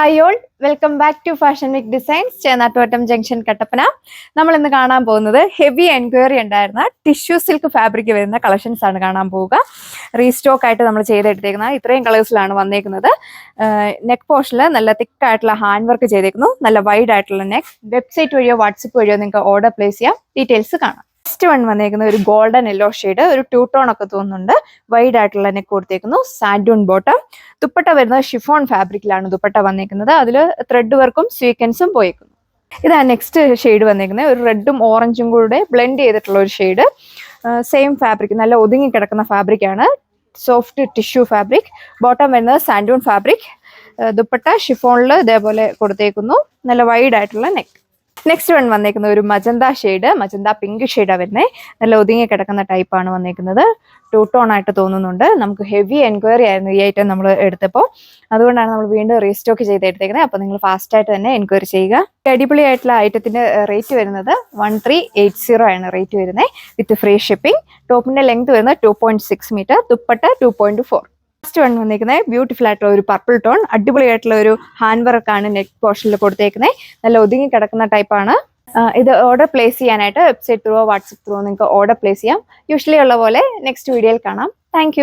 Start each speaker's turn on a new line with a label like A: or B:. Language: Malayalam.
A: Hi all, welcome back to Fashion Week Designs, Chennattuvattam junction Kattappana. നമ്മൾ ഇന്ന് കാണാൻ പോകുന്നത് ഹെവി എൻക്വയറി ഉണ്ടായിരുന്ന ടിഷ്യൂ സിൽക്ക് ഫാബ്രിക് വരുന്ന കളക്ഷൻസ് ആണ് കാണാൻ പോവുക. റീസ്റ്റോക്ക് ആയിട്ട് നമ്മൾ ചെയ്തെടുത്തേക്കുന്നത് ഇത്രയും കളേഴ്സിലാണ് വന്നേക്കുന്നത്. നെക്ക് പോർഷനിൽ നല്ല തിക്ക് ആയിട്ടുള്ള ഹാൻഡ് വർക്ക് ചെയ്തേക്കുന്നു, നല്ല വൈഡ് ആയിട്ടുള്ള നെക്ക്. വെബ്സൈറ്റ് വഴിയോ വാട്സപ്പ് വഴിയോ നിങ്ങൾക്ക് ഓർഡർ പ്ലേസ് ചെയ്യാം. ഡീറ്റെയിൽസ് കാണാം. നെക്സ്റ്റ് വൺ വന്നേക്കുന്ന ഒരു ഗോൾഡൻ യെല്ലോ ഷെയ്ഡ്, ഒരു ടൂ ടോൺ ഒക്കെ തോന്നുന്നുണ്ട്. വൈഡ് ആയിട്ടുള്ള നെക്ക് കൊടുത്തേക്കുന്നു, സാൻഡൂൺ ബോട്ടം. ദുപ്പട്ട വരുന്നത് ഷിഫോൺ ഫാബ്രിക്കിലാണ് ദുപ്പട്ട വന്നേക്കുന്നത്. അതിൽ ത്രെഡ് വർക്കും സ്വീക്വൻസും പോയേക്കുന്നു. ഇതാണ് നെക്സ്റ്റ് ഷെയ്ഡ് വന്നേക്കുന്നത്, ഒരു റെഡും ഓറഞ്ചും കൂടെ ബ്ലെൻഡ് ചെയ്തിട്ടുള്ള ഒരു ഷെയ്ഡ്. സെയിം ഫാബ്രിക്, നല്ല ഒതുങ്ങി കിടക്കുന്ന ഫാബ്രിക് ആണ്. Soft tissue fabric. ബോട്ടം വരുന്നത് സാൻഡൂൺ ഫാബ്രിക്. ദുപ്പട്ട ഷിഫോണിൽ ഇതേപോലെ കൊടുത്തേക്കുന്നു, നല്ല വൈഡ് ആയിട്ടുള്ള നെക്ക്. നെക്സ്റ്റ് വൺ വന്നേക്കുന്ന ഒരു മജന്ത ഷെയ്ഡ്, മജന്ത പിങ്ക് ഷെയ്ഡാണ് വരുന്നത്. നല്ല ഒതുങ്ങി കിടക്കുന്ന ടൈപ്പാണ് വന്നേക്കുന്നത്. ടൂ ടോൺ ആയിട്ട് തോന്നുന്നുണ്ട്. നമുക്ക് ഹെവി എൻക്വയറി ആയിരുന്നു ഈ ഐറ്റം നമ്മൾ എടുത്തപ്പോൾ, അതുകൊണ്ടാണ് നമ്മൾ വീണ്ടും റീസ്റ്റോക്ക് ചെയ്ത് എടുത്തേക്കുന്നത്. അപ്പോൾ നിങ്ങൾ ഫാസ്റ്റ് ആയിട്ട് തന്നെ എൻക്വയറി ചെയ്യുക. അടിപൊളി ആയിട്ടുള്ള ഐറ്റത്തിന്റെ റേറ്റ് വരുന്നത് 1380 ആണ് റേറ്റ് വരുന്നത്, വിത്ത് ഫ്രീ ഷിപ്പിംഗ്. ടോപ്പിന്റെ ലെങ്ത് വരുന്നത് 2.6 മീറ്റർ, ദുപ്പട്ട 2.4. ഫസ്റ്റ് വൺ വന്നിരിക്കുന്നത് ബ്യൂട്ടിഫുൾ ആയിട്ടുള്ള ഒരു പർപ്പിൾ ടോൺ, അടിപൊളിയായിട്ടുള്ള ഒരു ഹാൻഡ് വർക്കാണ് നെക്ക് പോർഷനിൽ കൊടുത്തേക്കുന്നത്. നല്ല ഒതുങ്ങി കിടക്കുന്ന ടൈപ്പാണ്. ഇത് ഓർഡർ പ്ലേസ് ചെയ്യാനായിട്ട് വെബ്സൈറ്റ് ത്രൂ വാട്സപ്പ് ത്രൂ നിങ്ങൾക്ക് ഓർഡർ പ്ലേസ് ചെയ്യാം. യൂഷ്വലി ഉള്ള പോലെ നെക്സ്റ്റ് വീഡിയോയിൽ കാണാം. താങ്ക്